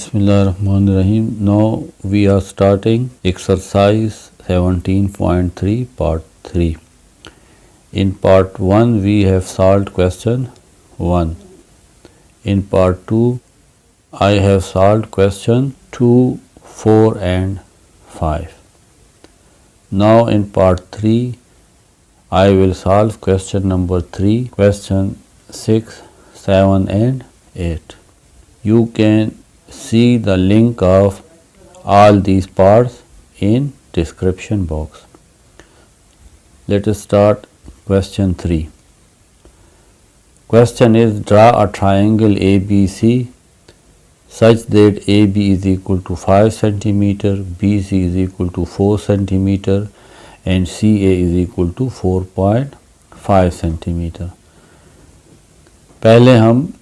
Bismillahirrahmanirrahim. Now we are starting exercise 17.3 part 3. In part 1 we have solved question 1. In part 2 I have solved question 2, 4 and 5. Now in part 3 I will solve question number 3, question 6, 7 and 8. You can see the link of all these parts in description box. Let us start question 3. Question is, draw a triangle ABC such that AB is equal to 5 cm, BC is equal to 4 cm and CA is equal to 4.5 cm. पहले हम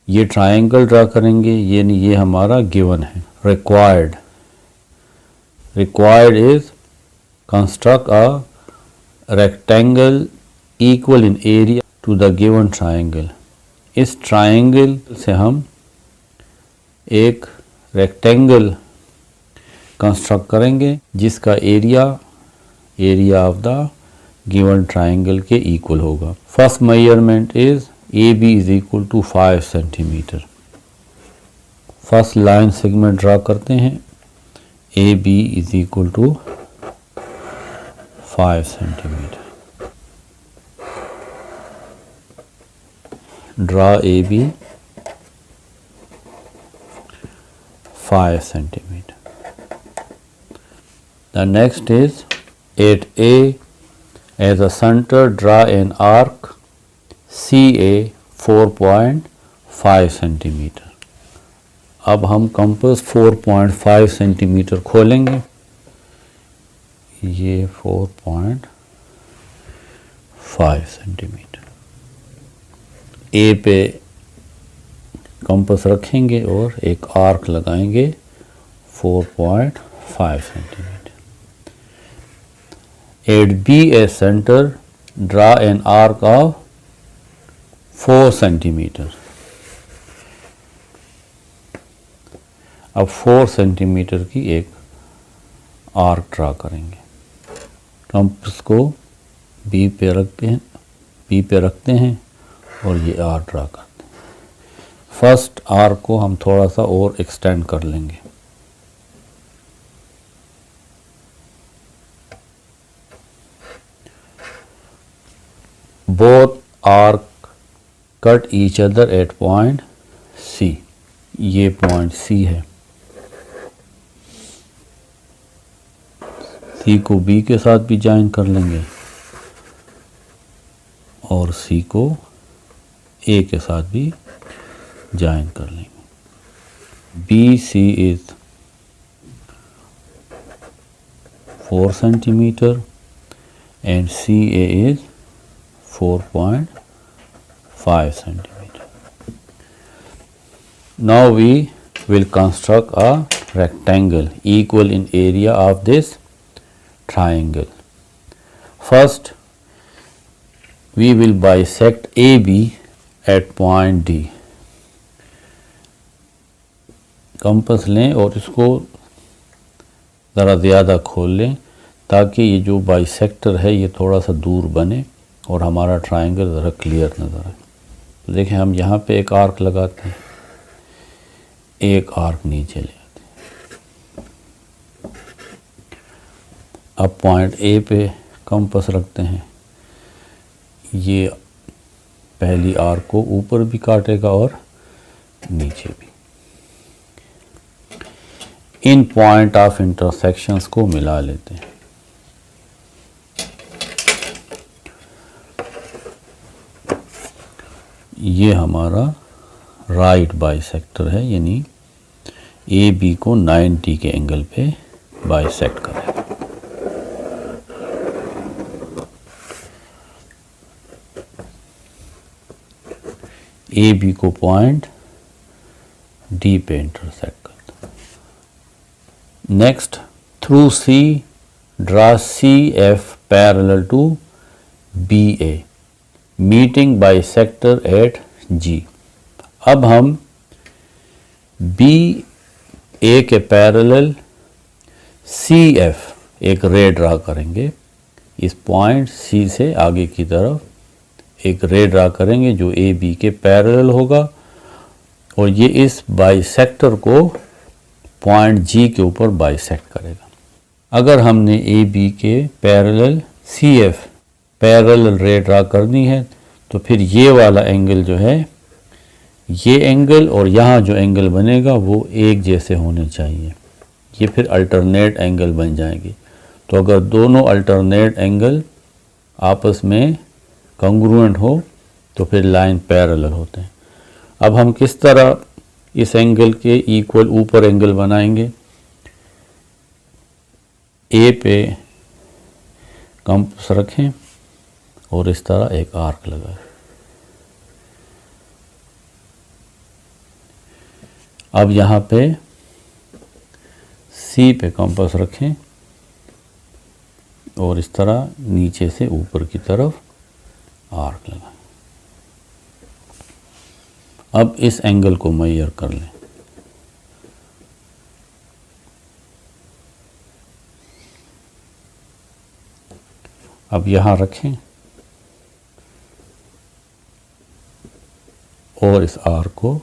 ये triangle draw करेंगे, यानी ये हमारा given है. Required is construct a rectangle equal in area to the given triangle. इस triangle से हम एक रेक्टेंगल कंस्ट्रक्ट करेंगे जिसका area of the given triangle के इक्वल होगा. First measurement is AB is equal to 5 cm. First line segment draw करते हैं. AB is equal to 5 cm. Draw AB 5 cm. The next is at A as a center draw an arc CA 4.5 cm. अब हम compass 4.5 cm खोलेंगे. ये 4.5 cm. ए पे compass रखेंगे और एक आर्क लगाएंगे 4.5 cm. At B a center draw an arc of 4 cm. अब 4 cm की एक आर्क ड्रा करेंगे. कंपास को बी पे रखते हैं और ये आर्क ड्रा करते हैं. फर्स्ट आर्क को हम थोड़ा सा और एक्सटेंड कर लेंगे. Both arc cut each other at point C. ये पॉइंट C है. C को B के साथ भी ज्वाइन कर लेंगे और C को A के साथ भी ज्वाइन कर लेंगे. BC is 4 cm and CA is 4.5 cm. Now we will construct a rectangle equal in area of this triangle. First we will bisect AB at point D. Compass लें और इसको ज़रा ज़्यादा खोल लें ताकि ये जो बाइसेक्टर है ये थोड़ा सा दूर बने और हमारा ट्राइंगल ज़रा क्लियर नज़र आए. तो देखें, हम यहाँ पे एक आर्क लगाते हैं, एक आर्क नीचे ले आते हैं. अब पॉइंट ए पे कंपास रखते हैं. ये पहली आर्क को ऊपर भी काटेगा और नीचे भी. इन पॉइंट ऑफ इंटरसेक्शंस को मिला लेते हैं. ये हमारा राइट बाइसेक्टर है, यानी ए बी को 90 के एंगल पे बाइसेक्ट करेगा. ए बी को पॉइंट डी पे इंटरसेक्ट करता. Next, through C draw C F parallel to B A meeting bisector at G. अब हम बी ए के पैरेलल सी एफ एक रे ड्रा करेंगे। इस पॉइंट सी से आगे की तरफ एक रे ड्रा करेंगे जो ए बी के पैरेलल होगा और ये इस बाइसेक्टर को पॉइंट जी के ऊपर बाइसेक्ट करेगा। अगर हमने ए बी के पैरेलल सी एफ पैरेलल रे ड्रा करनी है तो फिर ये वाला एंगल जो है, ये एंगल और यहाँ जो एंगल बनेगा वो एक जैसे होने चाहिए। ये फिर अल्टरनेट एंगल बन जाएंगे। तो अगर दोनों अल्टरनेट एंगल आपस में कंग्रुएंट हो तो फिर लाइन पैरेलल होते हैं। अब हम किस तरह इस एंगल के इक्वल ऊपर एंगल बनाएंगे? ए पे कंपास रखें और इस तरह एक आर्क लगाएं। अब यहाँ पे सी पे कंपास रखें और इस तरह नीचे से ऊपर की तरफ आर्क लगाएं। अब इस एंगल को मेजर कर लें। अब यहाँ रखें और इस आर्क को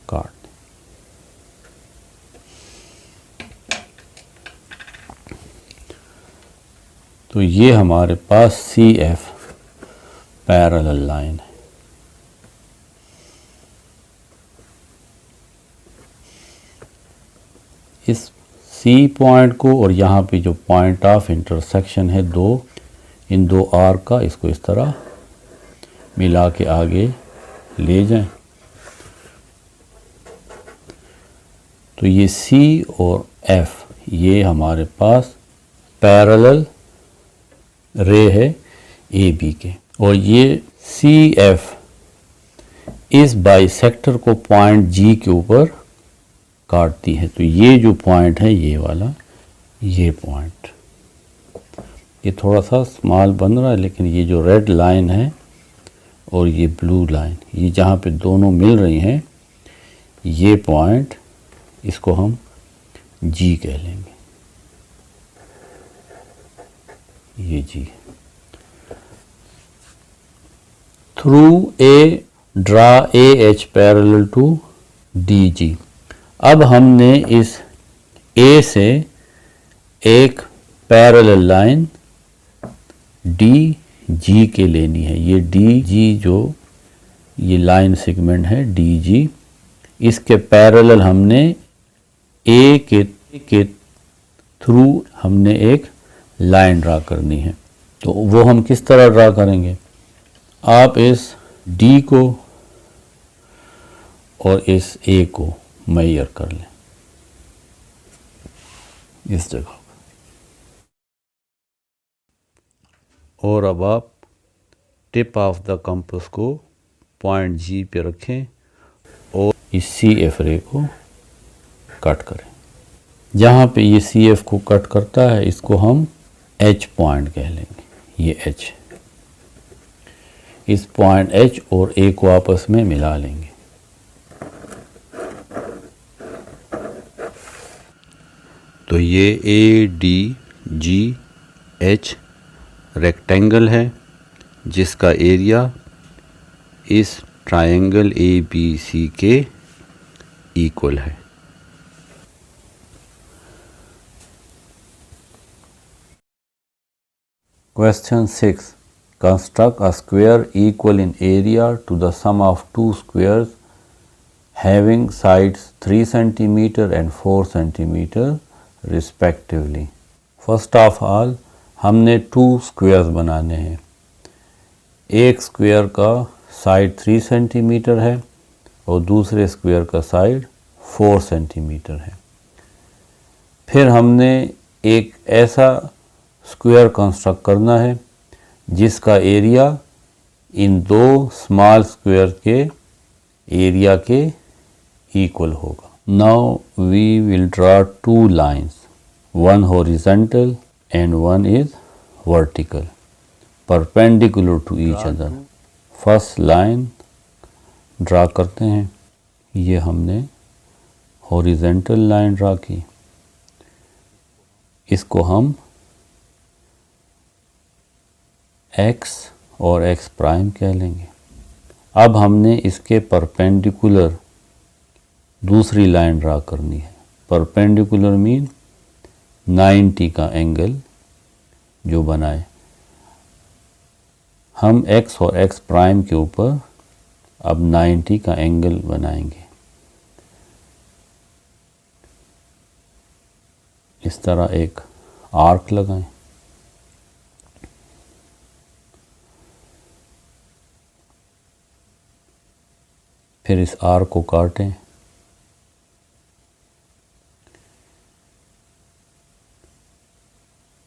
काट दें। तो ये हमारे पास सी एफ पैरेलल लाइन है। इस सी पॉइंट को और यहाँ पे जो पॉइंट ऑफ इंटरसेक्शन है दो, इन दो आर्क का, इसको इस तरह मिला के आगे ले जाएं। तो ये सी और एफ ये हमारे पास पैरेलल रे है ए बी के, और ये सी एफ इस बाइसेक्टर को पॉइंट जी के ऊपर काटती है। तो ये जो पॉइंट है ये वाला, ये पॉइंट, ये थोड़ा सा स्मॉल बन रहा है लेकिन ये जो रेड लाइन है और ये ब्लू लाइन, ये जहाँ पे दोनों मिल रही हैं, ये पॉइंट, इसको हम जी कह लेंगे। ये G. Through A draw A H parallel to D G. अब हमने इस ए से एक पैरेलल लाइन डी जी के लेनी है। ये डी जी जो ये लाइन सेगमेंट है डी जी, इसके पैरेलल हमने ए के थ्रू हमने एक लाइन ड्रा करनी है। तो वो हम किस तरह ड्रा करेंगे? आप इस डी को और इस ए को मेजर कर लें इस जगह, और अब आप टिप ऑफ द कंपास को पॉइंट जी पे रखें और इस सी एफ रे को कट करें। जहाँ पे ये सी एफ को कट करता है इसको हम एच पॉइंट कह लेंगे। ये एच, इस पॉइंट एच और ए को आपस में मिला लेंगे। तो ये A D G H rectangle है जिसका एरिया इस ट्रायंगल ए बी सी के इक्वल है। Question 6. Construct a square equal in area to the sum of two squares having sides 3 cm and 4 cm respectively. First of all, हमने 2 squares बनाने हैं। एक square का साइड 3 सेंटीमीटर है और दूसरे स्क्वायर का साइड 4 सेंटीमीटर है। फिर हमने एक ऐसा स्क्वायर कंस्ट्रक्ट करना है जिसका एरिया इन दो स्मॉल स्क्वायर के एरिया के इक्वल होगा। Now we will draw 2 lines, one horizontal and one is vertical, perpendicular to each other. First line draw करते हैं। ये हमने हॉरिजेंटल लाइन ड्रा की, इसको हम x और x प्राइम कह लेंगे। अब हमने इसके परपेंडिकुलर दूसरी लाइन ड्रा करनी है। परपेंडिकुलर मीन 90 का एंगल जो बनाए। हम x और x प्राइम के ऊपर अब 90 का एंगल बनाएंगे। इस तरह एक आर्क लगाएं। फिर इस आर्क को काटें।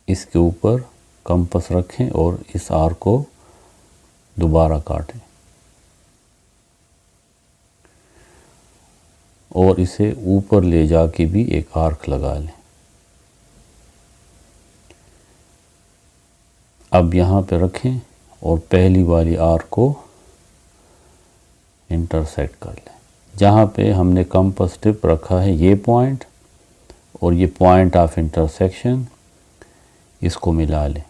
इसके ऊपर कंपास रखें और इस आर्क को दोबारा काटें और इसे ऊपर ले जाके भी एक आर्क लगा लें। अब यहाँ पे रखें और पहली वाली आर्क को इंटरसेक्ट कर लें। जहाँ पे हमने कंपास टिप रखा है ये पॉइंट और ये पॉइंट ऑफ इंटरसेक्शन, इसको मिला लें।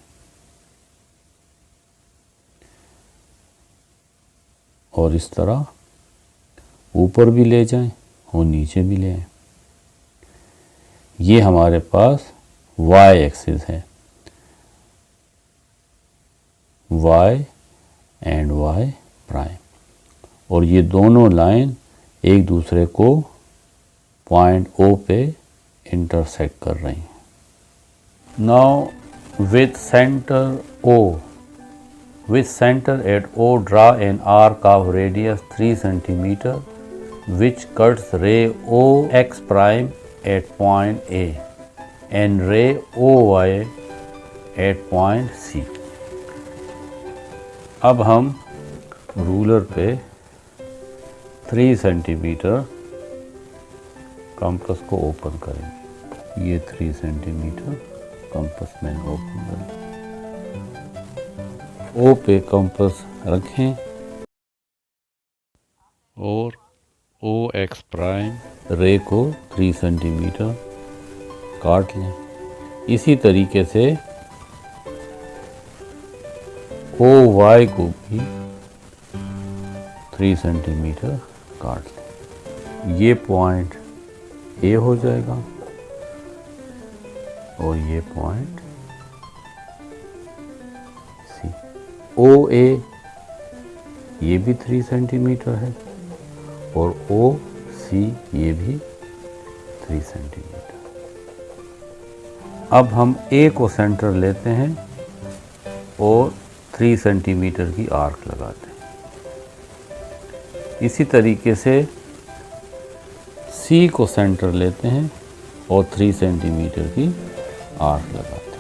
और इस तरह ऊपर भी ले जाएं और नीचे भी ले आएं। ये हमारे पास y एक्सिस है, y एंड y प्राइम, और ये दोनों लाइन एक दूसरे को पॉइंट O पे इंटरसेक्ट कर रही हैं। Now with centre O, with center at O, draw an arc of radius 3 cm which cuts ray OX prime at point A and ray OY at point C। अब हम ruler पे 3 centimetre compass को open करेंगे। ये 3 centimetre compass मैंने open कर लिया। O पे कंपास रखें और OX प्राइम रे को 3 सेंटीमीटर काट लें। इसी तरीके से OY को भी 3 सेंटीमीटर काट लें। ये पॉइंट A हो जाएगा और ये पॉइंट C। OA ये भी 3 सेंटीमीटर है और OC ये भी 3 सेंटीमीटर। अब हम A को सेंटर लेते हैं और 3 सेंटीमीटर की आर्क लगाते हैं। इसी तरीके से C को सेंटर लेते हैं और 3 सेंटीमीटर की आर्क लगाते हैं।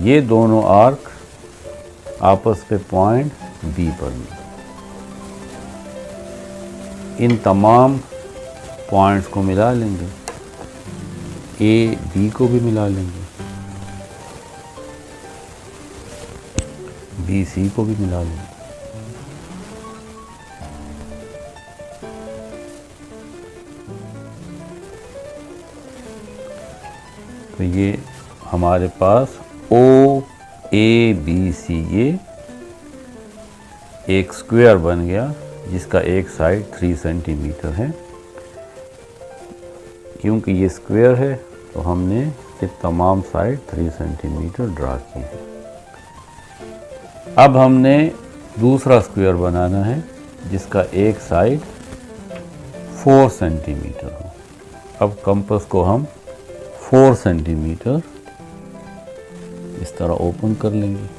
ये दोनों आर्क आपस पे पॉइंट B पर मिलते हैं। इन तमाम पॉइंट्स को मिला लेंगे, A B को भी मिला लेंगे, B C को भी मिला लेंगे। तो ये हमारे पास O A B C ये एक स्क्वायर बन गया जिसका एक साइड 3 सेंटीमीटर है। क्योंकि ये स्क्वायर है तो हमने ये तमाम साइड 3 सेंटीमीटर ड्रा की है। अब हमने दूसरा स्क्वायर बनाना है जिसका एक साइड 4 सेंटीमीटर हो। अब कंपास को हम 4 सेंटीमीटर इस तरह ओपन कर लेंगे।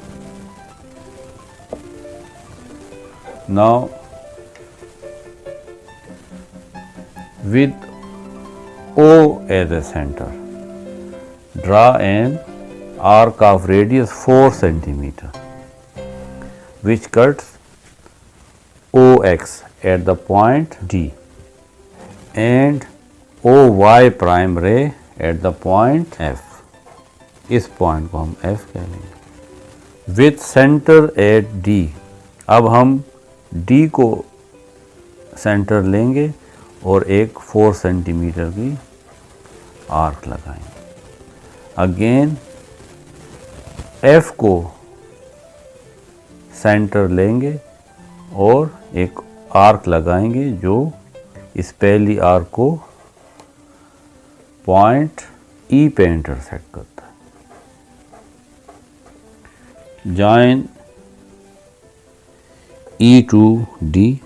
Now with O as a center, draw an arc of radius 4 centimeter which cuts OX at the point D and OY prime ray at the point F। इस point को हम F कह लेंगे। With center at D, अब हम D को centre लेंगे और एक 4 सेंटीमीटर की आर्क लगाएंगे। अगेन एफ को सेंटर लेंगे और एक आर्क लगाएंगे जो इस पहली आर्क को पॉइंट ई पे इंटरसेक्ट करता है। जॉइन ई टू डी,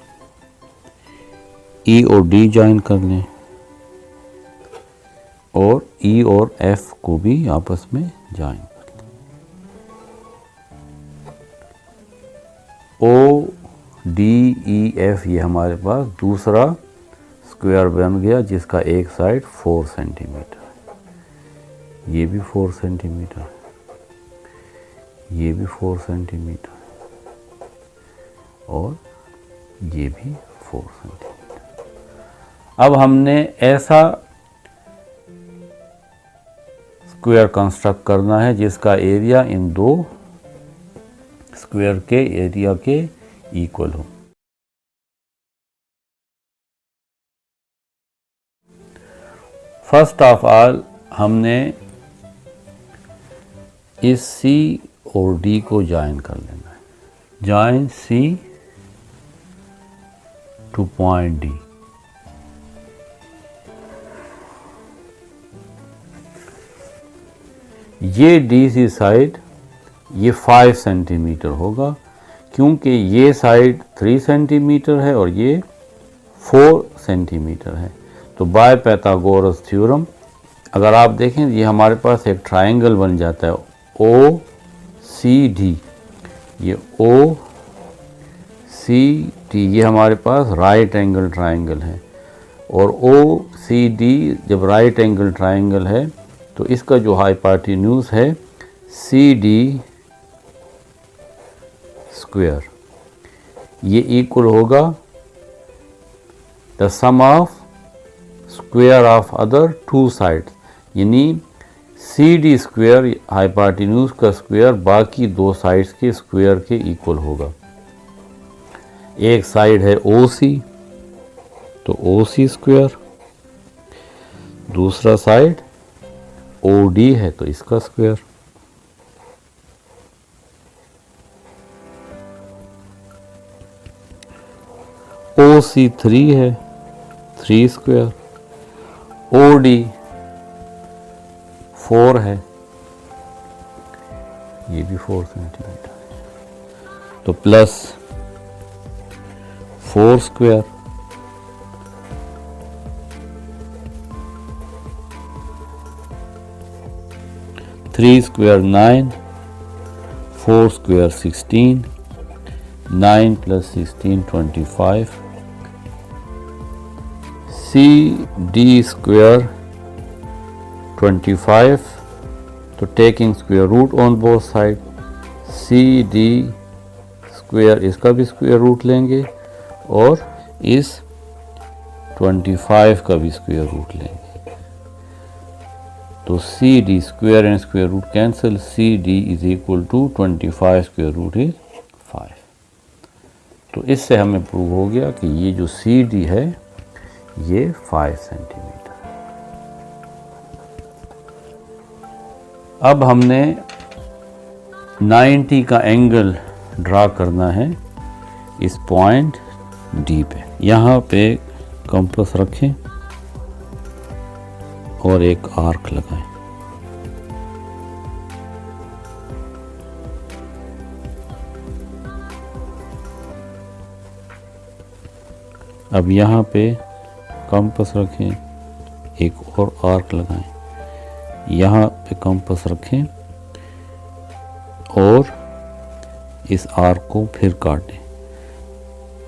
ई और डी जॉइन कर लें और ई और एफ को भी आपस में जॉइन कर लें। ओ डी ई एफ ये हमारे पास दूसरा स्क्वायर बन गया जिसका एक साइड 4 सेंटीमीटर है, ये भी 4 सेंटीमीटर है, ये भी 4 सेंटीमीटर है और ये भी 4 सेंटीमीटर। अब हमने ऐसा स्क्वायर कंस्ट्रक्ट करना है जिसका एरिया इन दो स्क्वायर के एरिया के इक्वल हो। फर्स्ट ऑफ ऑल हमने इस सी और डी को ज्वाइन कर लेना है। Join C to point D. ये डी सी साइड ये 5 सेंटीमीटर होगा क्योंकि ये साइड 3 सेंटीमीटर है और ये 4 सेंटीमीटर है। तो बाय पाइथागोरस थ्योरम अगर आप देखें ये हमारे पास एक ट्रायंगल बन जाता है ओ सी डी। ये ओ सी डी ये हमारे पास राइट एंगल ट्रायंगल है और ओ सी डी जब राइट एंगल ट्रायंगल है तो इसका जो हाइपोटेन्यूज है सी डी स्क्वायर ये इक्वल होगा the sum of square of other two sides, यानी सी डी स्क्वायर हाइपोटेन्यूज का स्क्वायर बाकी दो साइड्स के स्क्वायर के इक्वल होगा। एक साइड है ओ सी तो ओ सी स्क्वायर, दूसरा साइड ओ डी है तो इसका स्क्वायर। ओ सी 3 है 3 स्क्वायर, ओ डी 4 है ये भी 4 सेंटीमीटर तो plus 4 square, three square 9, 4 square 16, 9 plus 16 25, C D square 25 तो taking square root on both side, C D square इसका भी स्क्वायर रूट लेंगे और इस 25 का भी स्क्वायर रूट लेंगे तो C D square and square root cancel, C D is equal to 25 square root is 5। तो इससे हमें प्रूव हो गया कि ये जो सी डी है ये 5 सेंटीमीटर है। अब हमने 90 का एंगल ड्रा करना है इस पॉइंट डी पे। यहाँ पे कंपास रखें और एक आर्क लगाएं। अब यहाँ पे कंपास रखें, एक और आर्क लगाएं। यहाँ पे कंपास रखें और इस आर्क को फिर काटें।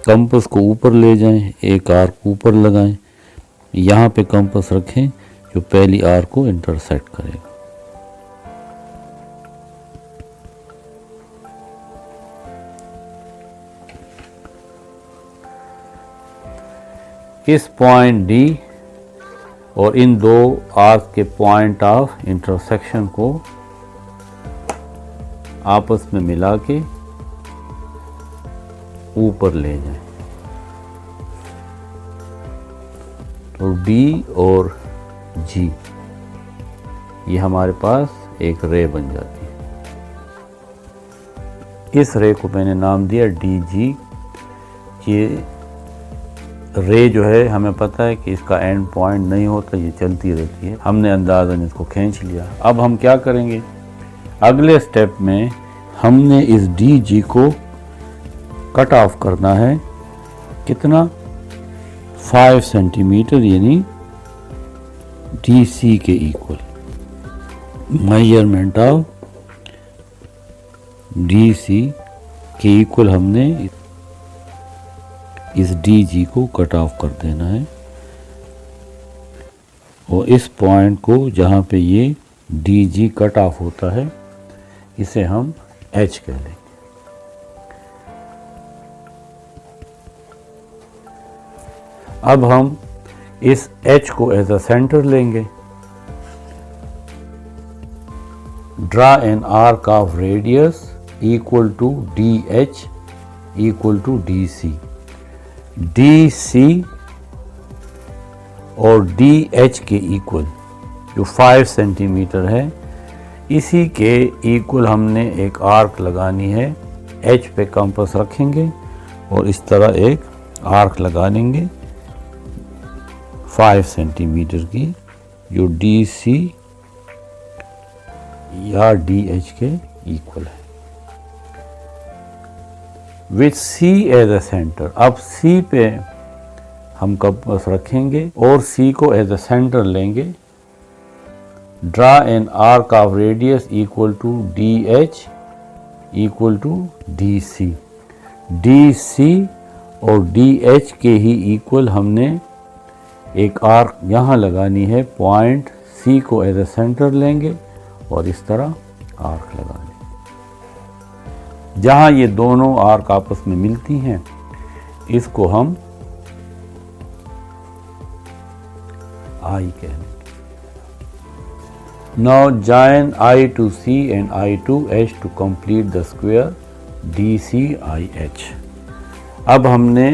कंपास को ऊपर ले जाएं, एक आर्क ऊपर लगाएं। यहाँ पे कंपास रखें जो पहली आर्क को इंटरसेक्ट करेगा। इस पॉइंट डी और इन दो आर्क के पॉइंट ऑफ इंटरसेक्शन को आपस में मिला के ऊपर ले जाएं। और डी और जी, ये हमारे पास एक रे बन जाती है। इस रे को मैंने नाम दिया डी जी। ये रे जो है हमें पता है कि इसका एंड पॉइंट नहीं होता, ये चलती रहती है, हमने अंदाज़न इसको खींच लिया। अब हम क्या करेंगे, अगले स्टेप में हमने इस डी जी को कट ऑफ करना है। कितना? 5 सेंटीमीटर, यानी डी सी के equal. Measurement of D C के इक्वल हमने इस डी जी को कट ऑफ कर देना है, और इस पॉइंट को जहाँ पे ये डी जी कट ऑफ होता है इसे हम एच कह लेंगे। अब हम इस एच को एज अ सेंटर लेंगे। Draw an arc of radius equal to D H equal to D C. D C और डी एच के इक्वल जो 5 सेंटीमीटर है, इसी के इक्वल हमने एक आर्क लगानी है। एच पे कंपास रखेंगे और इस तरह एक आर्क लगा लेंगे 5 सेंटीमीटर की, जो डी सी या डी एच के इक्वल है, with C as a centre. अब सी पे हम कंपास रखेंगे और सी को एज ए सेंटर लेंगे। Draw an arc of radius equal to D H equal to D C. D C और डी एच के ही इक्वल हमने एक आर्क यहाँ लगानी है। पॉइंट सी को एज ए सेंटर लेंगे और इस तरह आर्क लगा लेंगे। जहाँ ये दोनों आर्क आपस में मिलती हैं इसको हम आई कहेंगे। Now join I to C and I to H to complete the square D C I H. अब हमने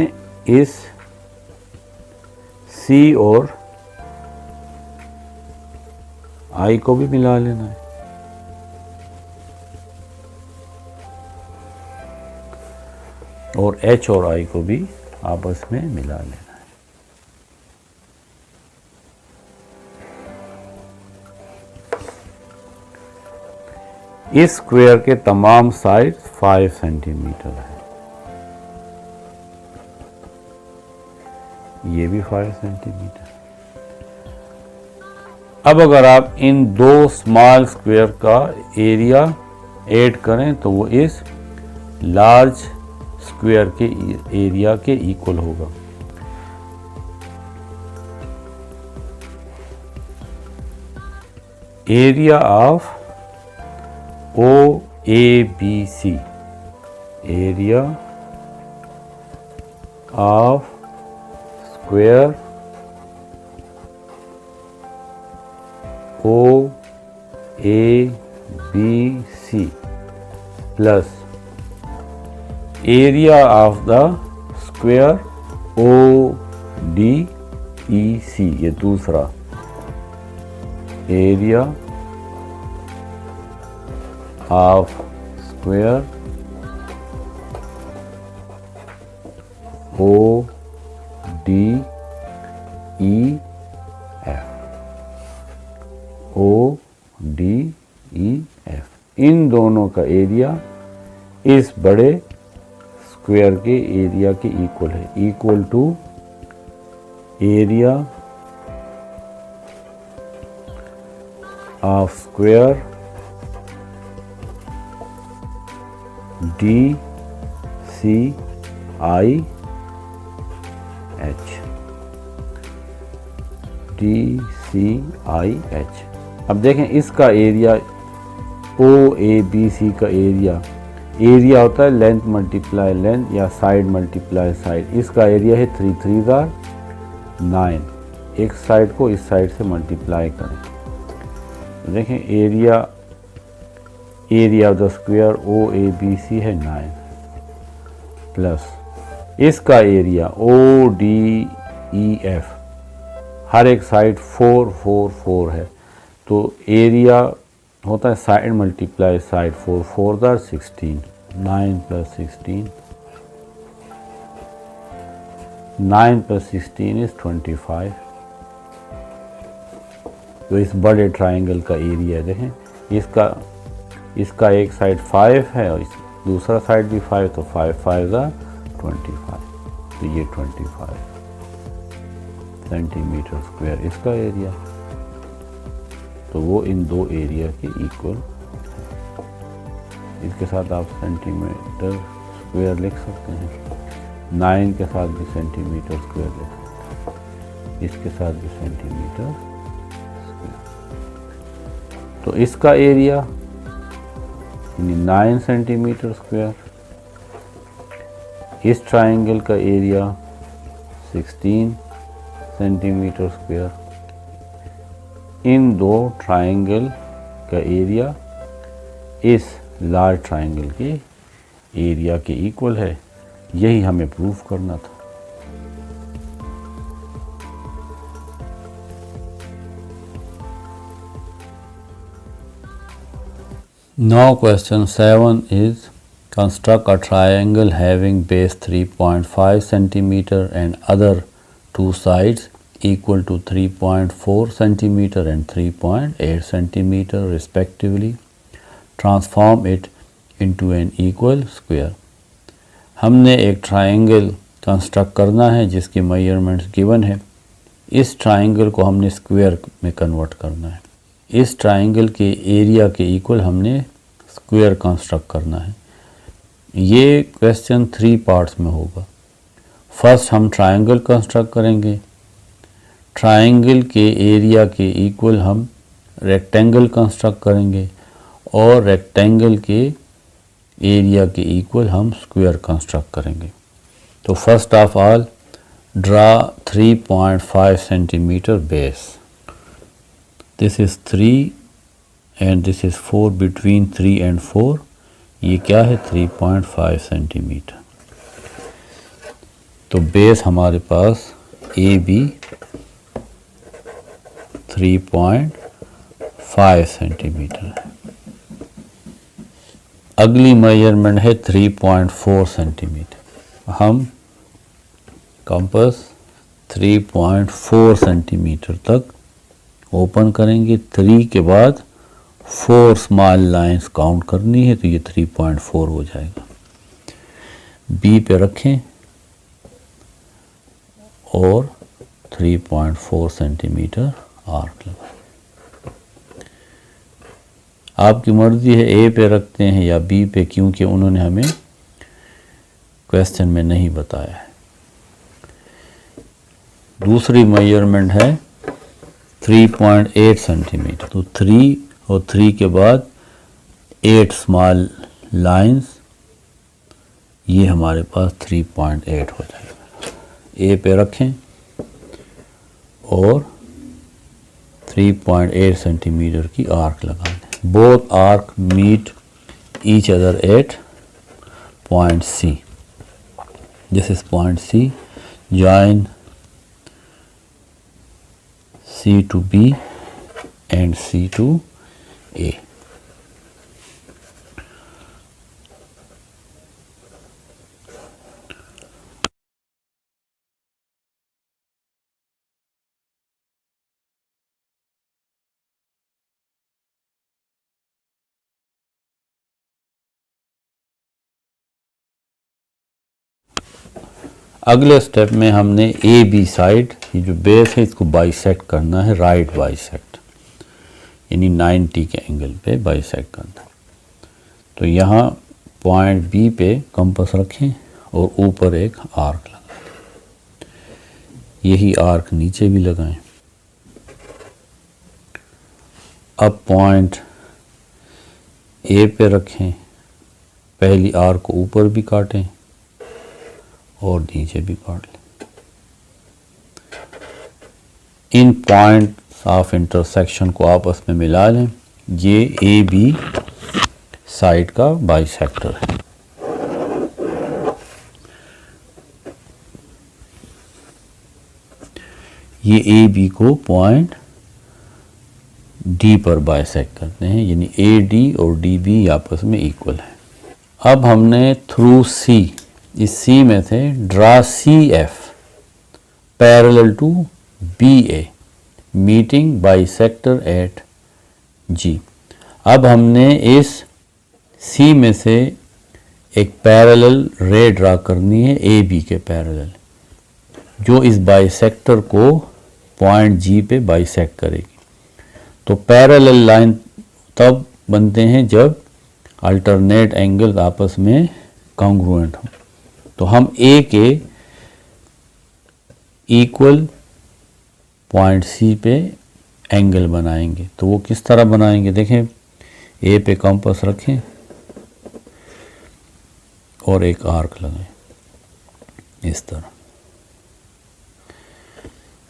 इस सी और आई को भी मिला लेना है। और एच और आई को भी आपस में मिला लेना है। इस स्क्वायर के तमाम साइड 5 सेंटीमीटर है, ये भी 5 सेंटीमीटर। अब अगर आप इन दो स्मॉल स्क्वायर का एरिया ऐड करें तो वो इस लार्ज स्क्वायर के एरिया के इक्वल होगा। Area of O A B C, area of square O A B C plus area of the square O D E C, ये दूसरा area of square O D E F, O D E F. इन दोनों का area इस बड़े square के area के equal है, equal to area of square D C I H, D C I H. अब देखें इसका एरिया ओ ए बी सी का एरिया होता है लेंथ मल्टीप्लाई लेंथ या साइड मल्टीप्लाई साइड। इसका एरिया है 3 3 9। एक साइड को इस साइड से मल्टीप्लाई करें तो देखें area of the square O A B C है 9 प्लस इसका area O D E F हर एक साइड 4 4 4 है, तो एरिया होता है साइड मल्टीप्लाई साइड 4 4 दर 16, 9 प्लस 16, 9 प्लस 16 इज 25। तो इस बड़े ट्राइंगल का एरिया देखें, इसका एक साइड 5 है और दूसरा साइड भी 5, तो 5 5 ज़ा 25, तो ये 25 सेंटीमीटर स्क्वायर इसका एरिया। तो वो इन दो एरिया के इक्वल। इसके साथ आप सेंटीमीटर स्क्वायर लिख सकते हैं, 9 के साथ भी सेंटीमीटर स्क्वायर लिख सकते हैं, इसके साथ भी सेंटीमीटर स्क्वायर। तो इसका एरिया यानी 9 सेंटीमीटर स्क्वायर, इस ट्राइंगल का एरिया 16 सेंटीमीटर स्क्वायर। इन दो ट्राइंगल का एरिया इस लार्ज ट्राइंगल के एरिया के इक्वल है। यही हमें प्रूव करना था। Now question 7 is construct a triangle having base 3.5 centimeter and other two sides equal to 3.4 centimeter and 3.8 centimeter respectively. Transform it into an equal square. हमने एक ट्राइंगल कंस्ट्रक्ट करना है जिसकी मेजरमेंट्स गिवन है। इस ट्राइंगल को हमने स्क्वायर में कन्वर्ट करना है। इस ट्राइंगल के एरिया के इक्वल हमने स्क्वायर कंस्ट्रक्ट करना है। ये क्वेश्चन 3 पार्ट्स में होगा। फर्स्ट हम ट्राइंगल कंस्ट्रक्ट करेंगे, ट्राइंगल के एरिया के इक्वल हम रेक्टेंगल कंस्ट्रक्ट करेंगे और रेक्टेंगल के एरिया के इक्वल हम स्क्वायर कंस्ट्रक्ट करेंगे। तो first of all draw 3.5 centimetre base. This is 3 and this is 4, between 3 and 4 ये क्या है 3.5 सेंटीमीटर। तो बेस हमारे पास ए बी 3.5 सेंटीमीटर है। अगली मेजरमेंट है 3.4 सेंटीमीटर। हम कंपास 3.4 सेंटीमीटर तक ओपन करेंगे। 3 के बाद 4 स्मॉल लाइंस काउंट करनी है, तो ये 3.4 हो जाएगा। बी पे रखें और 3.4 सेंटीमीटर आर्क लगाएं। आपकी मर्जी है ए पे रखते हैं या बी पे, क्योंकि उन्होंने हमें क्वेश्चन में नहीं बताया है। दूसरी मेजरमेंट है 3.8 सेंटीमीटर। तो 3 और 3 के बाद 8 स्मॉल लाइंस, ये हमारे पास 3.8 हो जाएगा। ए पे रखें और 3.8 सेंटीमीटर की आर्क लगा दें। Both arc meet each other at point C. This is point C. Join C to B and C to A. अगले स्टेप में हमने ए बी साइड, ये जो बेस है इसको बाइसेक्ट करना है, राइट बाइसेक्ट, यानी 90 के एंगल पे बाइसेक्ट करना है। तो यहाँ पॉइंट बी पे कंपास रखें और ऊपर एक आर्क लगाएं। यही आर्क नीचे भी लगाएं। अब पॉइंट ए पे रखें, पहली आर्क को ऊपर भी काटें और नीचे भी काट लें। इन पॉइंट्स ऑफ इंटरसेक्शन को आपस में मिला लें। ये ए बी साइड का बाइसेक्टर है। ये ए बी को पॉइंट डी पर बाइसेक्ट करते हैं, यानी ए डी और डी बी आपस में इक्वल है। अब हमने थ्रू सी, इस सी में से draw C F parallel to B A meeting bisector at G. अब हमने इस सी में से एक पैरेलल रे ड्रा करनी है ए बी के पैरेलल, जो इस बाइसेक्टर को पॉइंट जी पे बाइसेक्ट करेगी। तो पैरेलल लाइन तब बनते हैं जब अल्टरनेट एंगल आपस में कॉन्ग्रुएंट हो। तो हम ए के इक्वल पॉइंट सी पे एंगल बनाएंगे। तो वो किस तरह बनाएंगे, देखें, ए पे कंपास रखें और एक आर्क लगाएं इस तरह।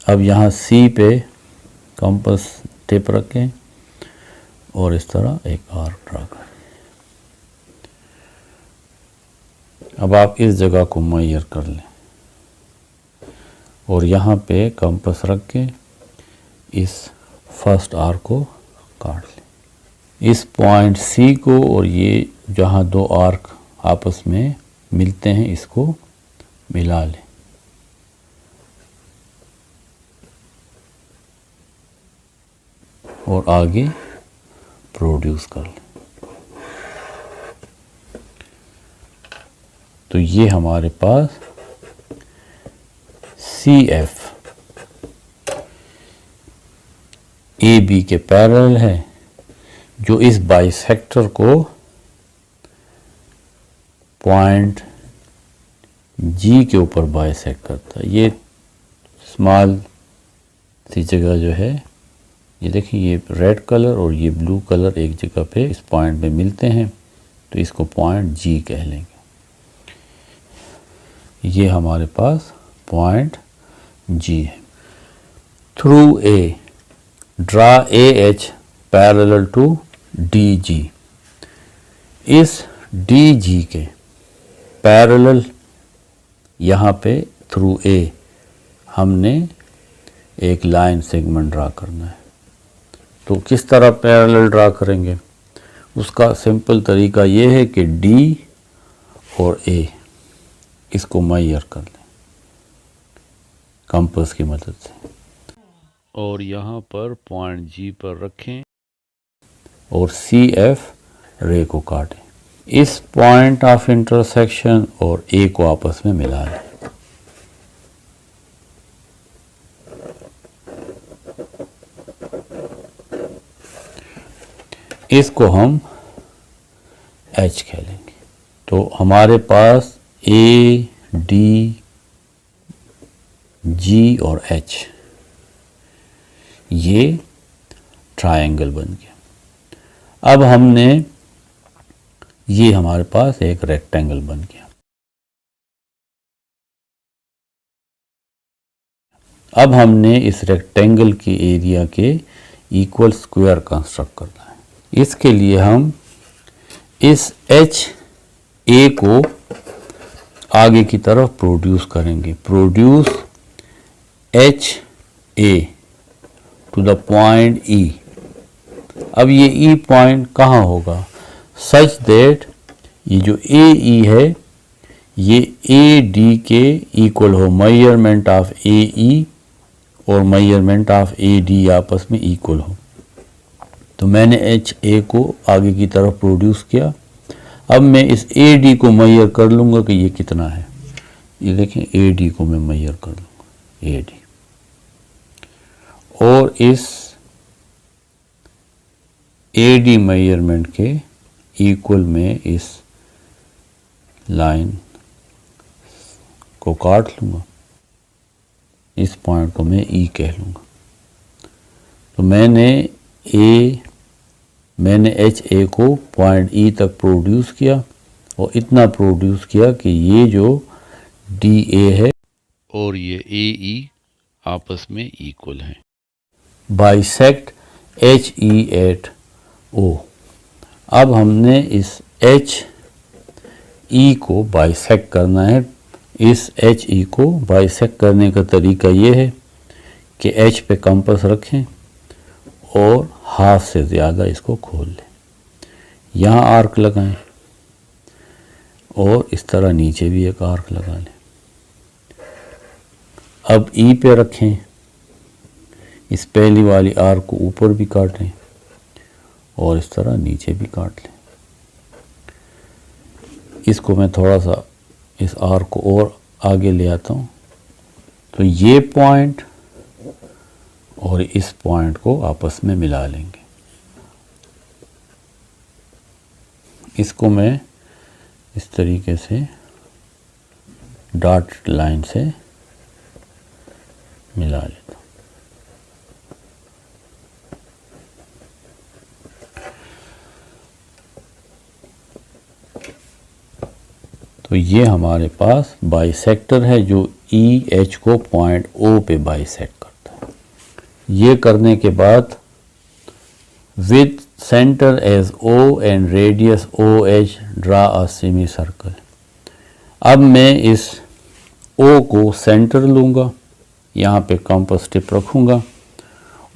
अब यहाँ सी पे कंपास टिप रखें और इस तरह एक आर्क ड्रा करें। अब आप इस जगह को मेजर कर लें और यहाँ पे कंपास रख के इस फर्स्ट आर्क को काट लें। इस पॉइंट सी को और ये जहाँ दो आर्क आपस में मिलते हैं इसको मिला लें। और आगे प्रोड्यूस कर लें। तो ये हमारे पास सी एफ ए बी के पैरेलल है, जो इस बाइसेक्टर को पॉइंट जी के ऊपर बाइसेक्ट करता है। ये स्मॉल सी जगह जो है, ये देखिए, ये रेड कलर और ये ब्लू कलर एक जगह पे इस पॉइंट पे मिलते हैं, तो इसको पॉइंट जी कह लेंगे। ये हमारे पास पॉइंट जी है। Through A draw A H parallel to D G. इस डी जी के पैरेलल यहाँ पे थ्रू ए हमने एक लाइन सेगमेंट ड्रा करना है। तो किस तरह पैरेलल ड्रा करेंगे, उसका सिंपल तरीका ये है कि डी और ए इसको मेजर कर लें कंपास की मदद से और यहाँ पर पॉइंट जी पर रखें और सी एफ रे को काटें। इस पॉइंट ऑफ इंटरसेक्शन और ए को आपस में मिला लें। इसको हम एच कह लेंगे। तो हमारे पास ए डी जी और एच ये ट्रायंगल बन गया। अब हमने ये हमारे पास एक रेक्टेंगल बन गया। अब हमने इस रेक्टेंगल के एरिया के इक्वल स्क्वायर कंस्ट्रक्ट करना है। इसके लिए हम इस एच ए को आगे की तरफ प्रोड्यूस करेंगे। Produce H A to the point E. अब ये ई पॉइंट कहाँ होगा, सच दैट ये जो ए ई है ये ए डी के इक्वल हो। मेजरमेंट ऑफ ए ई और मेजरमेंट ऑफ ए डी आपस में इक्वल हो। तो मैंने एच ए को आगे की तरफ प्रोड्यूस किया। अब मैं इस ए डी को मेजर कर लूँगा कि ये कितना है। ये देखें, ए डी को मैं मेजर कर लूँगा, ए डी, और इस ए डी मेजरमेंट के इक्वल में इस लाइन को काट लूँगा। इस पॉइंट को मैं ई कह लूँगा। तो मैंने एच ए को पॉइंट ई तक प्रोड्यूस किया और इतना प्रोड्यूस किया कि ये जो डी ए है और ये ए ई आपस में इक्वल हैं। बाइसेक्ट एच ई एट ओ। अब हमने इस एच ई को बाइसेक्ट करना है। इस एच ई को बाइसेक्ट करने का तरीका ये है कि एच पे कंपास रखें और हाफ से ज़्यादा इसको खोल लें, यहाँ आर्क लगाएं और इस तरह नीचे भी एक आर्क लगा लें। अब ई पे रखें, इस पहली वाली आर्क को ऊपर भी काट लें और इस तरह नीचे भी काट लें। इसको मैं थोड़ा सा इस आर्क को और आगे ले आता हूँ, तो ये पॉइंट और इस पॉइंट को आपस में मिला लेंगे। इसको मैं इस तरीके से डॉट लाइन से मिला लेता हूँ। तो ये हमारे पास बाइसेक्टर है जो ई एच को पॉइंट ओ पे बाइसेक्ट करता है। ये करने के बाद with centre as O and radius O H draw a semicircle. अब मैं इस ओ को सेंटर लूँगा, यहाँ पे कंपास टिप रखूँगा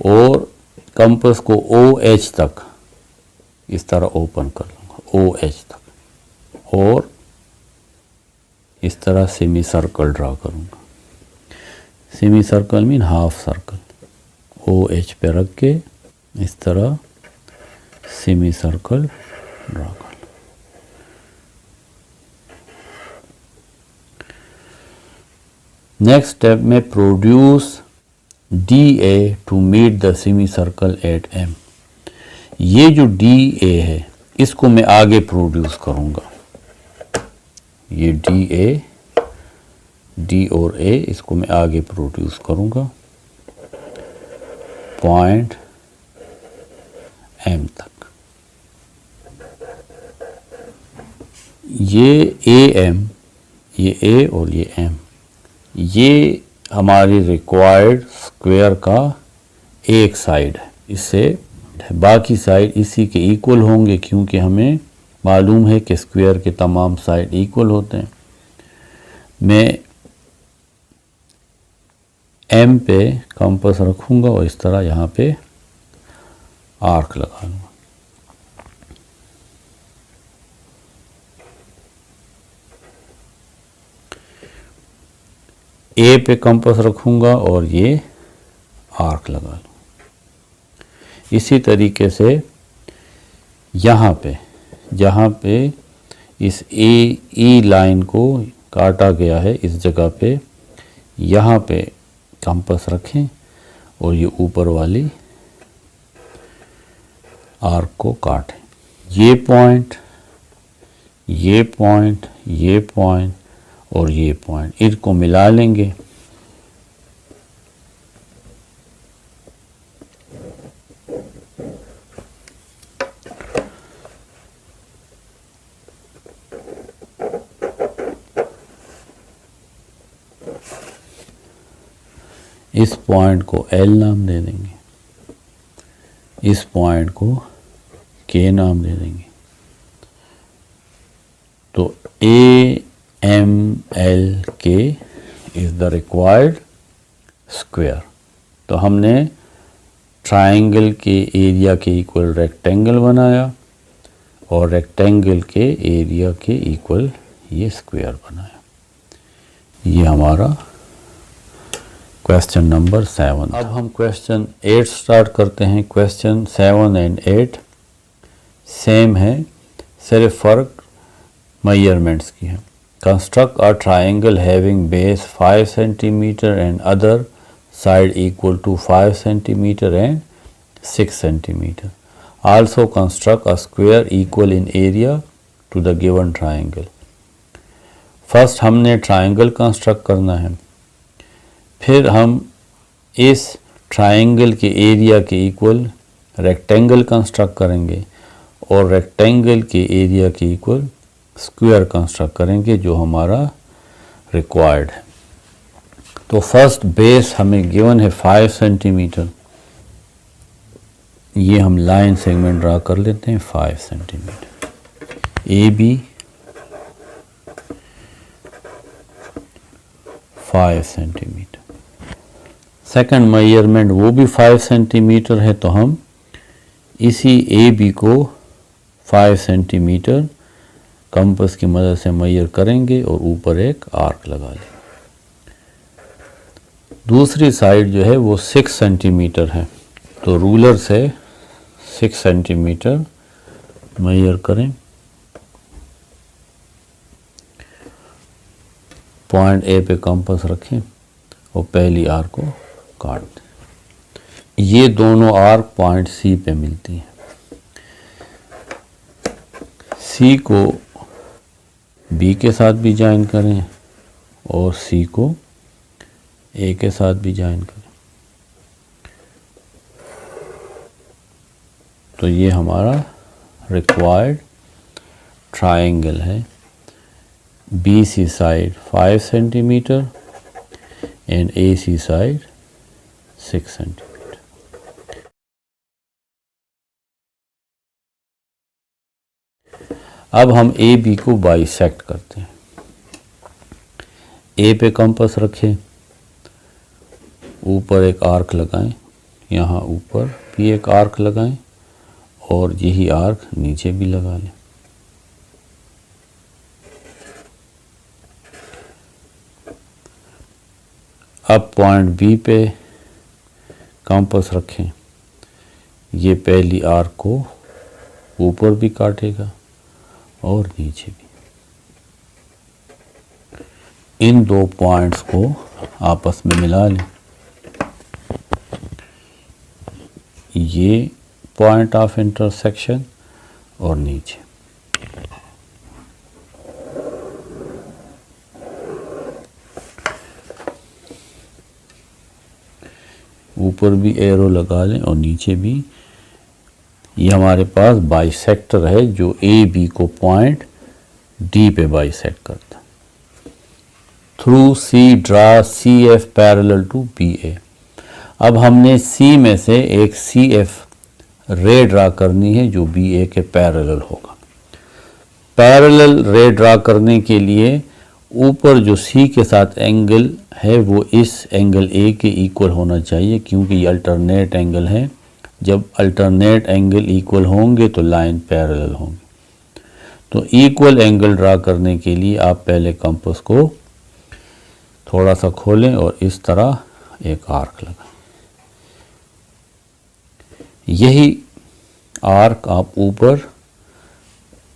और कंपास को ओ एच तक इस तरह ओपन कर लूँगा, ओ एच तक, और इस तरह सेमी सर्कल ड्रा करूँगा। Semicircle mean half circle. O H पे रख के इस तरह सेमी सर्कल ड्रा कर लो। नेक्स्ट स्टेप में produce D A to meet the semicircle at M. ये जो डी ए है इसको मैं आगे प्रोड्यूस करूँगा। ये डी और ए इसको मैं आगे प्रोड्यूस करूँगा पॉइंट एम तक। ये ए एम, ये ए और ये एम, ये हमारी रिक्वायर्ड स्क्वायर का एक साइड है। इससे बाकी साइड इसी के इक्वल होंगे क्योंकि हमें मालूम है कि स्क्वायर के तमाम साइड इक्वल होते हैं। मैं एम पे कंपास रखूँगा और इस तरह यहाँ पे आर्क लगा लूँगा। ए पे कंपास रखूँगा और ये आर्क लगा लूँ। इसी तरीके से यहाँ पे जहाँ पे इस ई लाइन को काटा गया है इस जगह पे यहाँ पे कंपास रखें और ये ऊपर वाली आर्क को काटें। ये पॉइंट, ये पॉइंट, ये पॉइंट और ये पॉइंट, इनको मिला लेंगे। इस पॉइंट को एल नाम दे देंगे, इस पॉइंट को के नाम दे देंगे। तो ए एम एल के इज द रिक्वायर्ड स्क्वायर। तो हमने ट्रायंगल के एरिया के इक्वल रेक्टेंगल बनाया और रेक्टेंगल के एरिया के इक्वल ये स्क्वायर बनाया। ये हमारा क्वेश्चन नंबर 7। अब हम क्वेश्चन 8 स्टार्ट करते हैं। क्वेश्चन 7 एंड 8 सेम है, सिर्फ फ़र्क मेजरमेंट्स की है। Construct a triangle having base 5 centimetre and other side equal to 5 centimetre and 6 centimetre. Also construct a square equal in area to the given triangle. First हमने triangle construct करना है, फिर हम इस ट्राइंगल के एरिया के इक्वल रेक्टेंगल कंस्ट्रक्ट करेंगे और रेक्टेंगल के एरिया के इक्वल स्क्वायर कंस्ट्रक्ट करेंगे जो हमारा रिक्वायर्ड है। तो फर्स्ट बेस हमें गिवन है 5 सेंटीमीटर। ये हम लाइन सेगमेंट ड्रा कर लेते हैं 5 centimetre. A B 5 centimetre. Second measurement वो भी 5 सेंटीमीटर है, तो हम इसी ए बी को 5 सेंटीमीटर कंपास की मदद से मेजर करेंगे और ऊपर एक आर्क लगा लें। दूसरी साइड जो है वो 6 सेंटीमीटर है, तो रूलर से 6 सेंटीमीटर मेजर करें। पॉइंट ए पे कंपास रखें और पहली आर्क को काट दें। ये दोनों आर्क पॉइंट सी पे मिलती हैं। सी को बी के साथ भी ज्वाइन करें और सी को ए के साथ भी ज्वाइन करें। तो ये हमारा रिक्वायर्ड ट्रायंगल है। BC side 5 centimetre and AC side 6 centimetre. अब हम AB को बाइसेक्ट करते हैं। A पे कंपास रखें, ऊपर एक आर्क लगाएं, यहाँ ऊपर भी एक आर्क लगाएं और यही आर्क नीचे भी लगा लें। अब पॉइंट बी पे कंपास रखें, ये पहली आर्क को ऊपर भी काटेगा और नीचे भी। इन दो पॉइंट्स को आपस में मिला लें। ये पॉइंट ऑफ इंटरसेक्शन और नीचे। ऊपर भी एरो लगा लें और नीचे भी। ये हमारे पास बाइसेक्टर है जो ए बी को पॉइंट डी पे बाइसेक्ट करता है। Through C draw C F parallel to B A. अब हमने सी में से एक सी एफ रे ड्रा करनी है जो बी ए के पैरेलल होगा। पैरेलल रे ड्रा करने के लिए ऊपर जो सी के साथ एंगल है वो इस एंगल ए के इक्वल होना चाहिए, क्योंकि ये अल्टरनेट एंगल है। जब अल्टरनेट एंगल इक्वल होंगे तो लाइन पैरेलल होंगी। तो इक्वल एंगल ड्रा करने के लिए आप पहले कंपास को थोड़ा सा खोलें और इस तरह एक आर्क लगाएं। यही आर्क आप ऊपर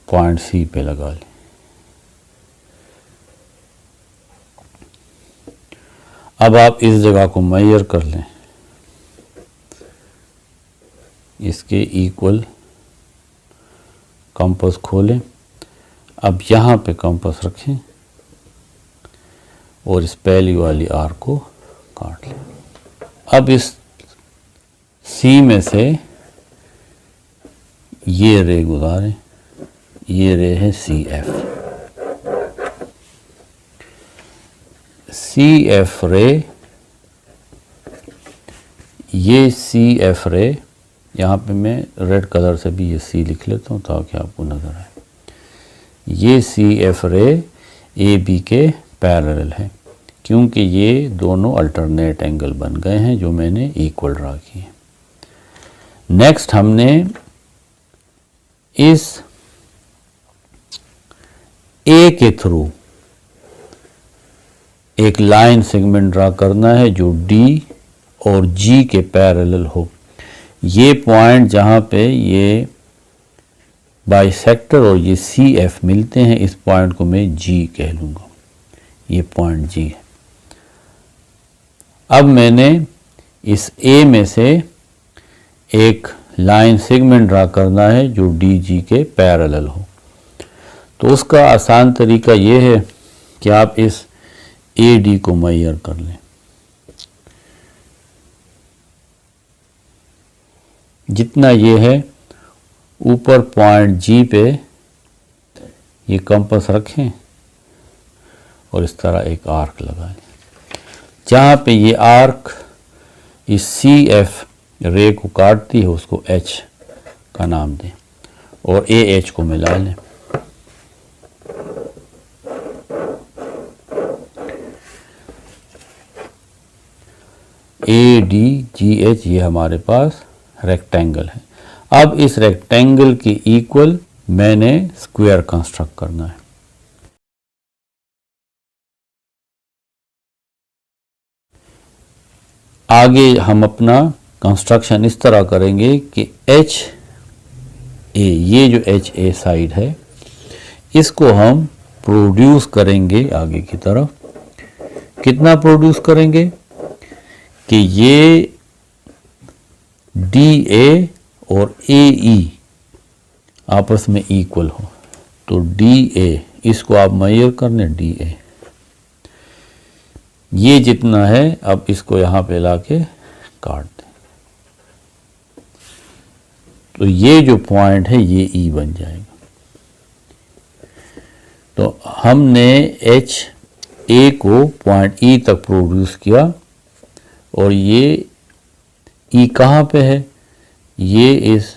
पॉइंट सी पे लगा लें। अब आप इस जगह को मेजर कर लें, इसके इक्वल कंपास खोलें। अब यहाँ पे कंपास रखें और इस पहली वाली आर्क को काट लें। अब इस सी में से ये रे गुजारें। ये रे है सी एफ। सी एफ रे, ये सी एफ रे, यहाँ पे मैं रेड कलर से भी ये सी लिख लेता हूँ ताकि आपको नजर आए। ये सी एफ रे ए बी के पैरेलल है, क्योंकि ये दोनों अल्टरनेट एंगल बन गए हैं जो मैंने इक्वल ड्रा किए। नेक्स्ट हमने इस ए के थ्रू एक लाइन सेगमेंट ड्रा करना है जो डी और जी के पैरेलल हो। ये पॉइंट जहाँ पे ये बाइसेक्टर और ये सी एफ मिलते हैं, इस पॉइंट को मैं जी कह लूँगा। ये पॉइंट जी है। अब मैंने इस ए में से एक लाइन सेगमेंट ड्रा करना है जो डी जी के पैरेलल हो। तो उसका आसान तरीका ये है कि आप इस ए डी को मेजर कर लें। जितना ये है ऊपर पॉइंट जी पे ये कंपास रखें और इस तरह एक आर्क लगाएं। जहाँ पे ये आर्क इस सी एफ रे को काटती है उसको एच का नाम दें और ए एच को मिला लें। ADGH ये हमारे पास रेक्टेंगल है। अब इस रेक्टेंगल के इक्वल मैंने स्क्वायर कंस्ट्रक्ट करना है। आगे हम अपना कंस्ट्रक्शन इस तरह करेंगे कि HA, ये जो HA साइड है इसको हम प्रोड्यूस करेंगे आगे की तरफ। कितना प्रोड्यूस करेंगे कि ये DA और AE आपस में इक्वल हो। तो DA इसको आप मेजर कर लें, DA ये जितना है अब इसको यहाँ पे लाके काट दें। तो ये जो पॉइंट है ये E बन जाएगा। तो हमने HA को पॉइंट E तक प्रोड्यूस किया और ये E कहाँ पे है, ये इस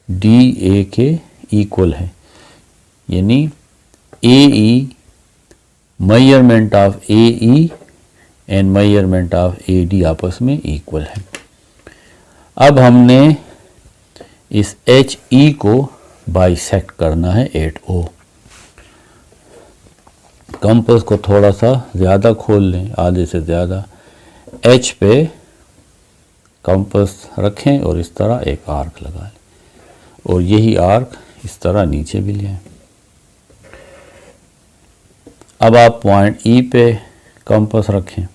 DA के इक्वल है, यानी AE measurement of AE and measurement of AD आपस में इक्वल है। अब हमने इस HE को बाइसेक्ट करना है एट O। कंपास को थोड़ा सा ज़्यादा खोल लें, आधे से ज़्यादा। H पे कंपास रखें और इस तरह एक आर्क लगा लें और यही आर्क इस तरह नीचे भी लें। अब आप पॉइंट E पे कंपास रखें,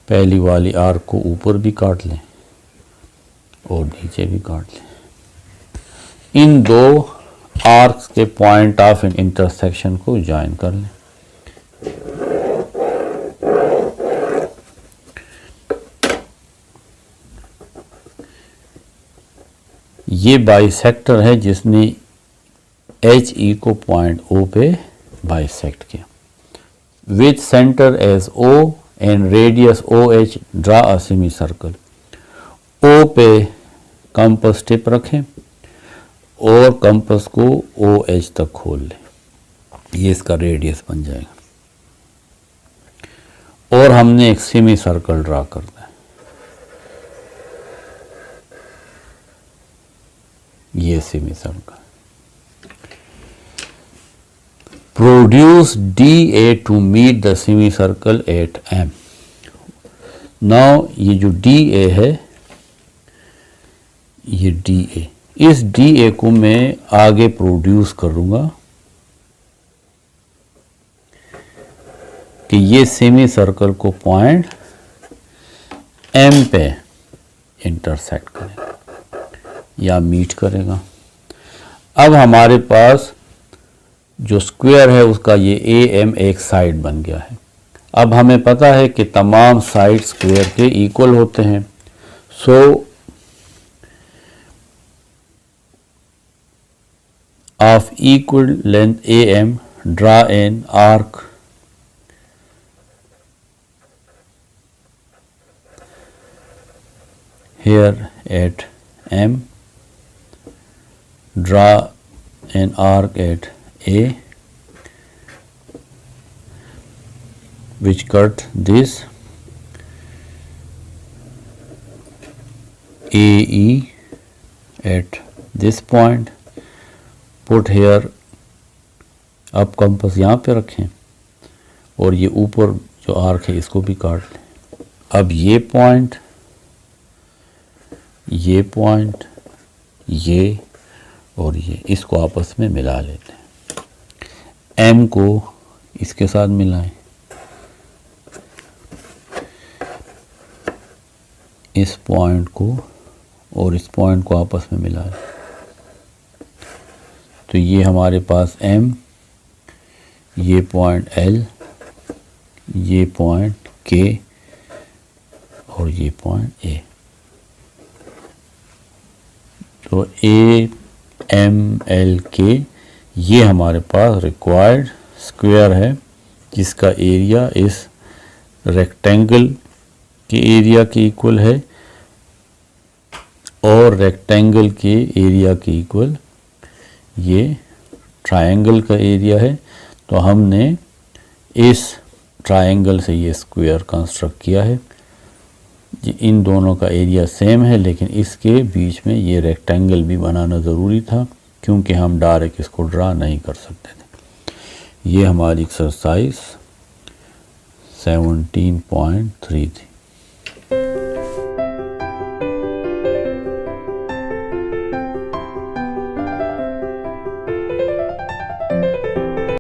पहली वाली आर्क को ऊपर भी काट लें और नीचे भी काट लें। इन दो आर्क्स के पॉइंट ऑफ इंटरसेक्शन को ज्वाइन कर लें। ये बाइसेक्टर है जिसने HE को पॉइंट O पे बाइसेक्ट किया। With centre as O and radius OH draw a semicircle. O पे कंपास टिप रखें और कंपास को OH तक खोल लें, ये इसका रेडियस बन जाएगा। और हमने एक सेमी सर्कल ड्रा करना है, ये semicircle. Produce DA to meet the semicircle at M। Now ये जो DA है, ये DA, इस DA को मैं आगे प्रोड्यूस करूंगा कि ये सेमी सर्कल को पॉइंट M पे इंटरसेक्ट करेगा या मीट करेगा। अब हमारे पास जो स्क्वायर है उसका ये AM एक साइड बन गया है। अब हमें पता है कि तमाम साइड स्क्वायर के इक्वल होते हैं। सो of equal length AM draw an arc here at M, draw an arc at A which cut this AE at this point, put here, अब कंपास यहाँ पे रखें और ये ऊपर जो आर्क है इसको भी काट लें। अब ये पॉइंट, ये पॉइंट, ये और ये, इसको आपस में मिला लेते हैं। M को इसके साथ मिलाएं, इस पॉइंट को और इस पॉइंट को आपस में मिलाएं। तो ये हमारे पास M, ये पॉइंट L, ये पॉइंट K और ये पॉइंट A। तो AMLK ये हमारे पास रिक्वायर्ड स्क्वायर है जिसका एरिया इस रेक्टेंगल के एरिया के इक्वल है और रेक्टेंगल के एरिया के इक्वल ये ट्रायंगल का एरिया है। तो हमने इस ट्रायंगल से ये स्क्वायर कंस्ट्रक्ट किया है। इन दोनों का एरिया सेम है, लेकिन इसके बीच में ये रेक्टेंगल भी बनाना ज़रूरी था क्योंकि हम डायरेक्ट इसको ड्रा नहीं कर सकते थे। ये हमारी एक्सरसाइज 17.3 थी।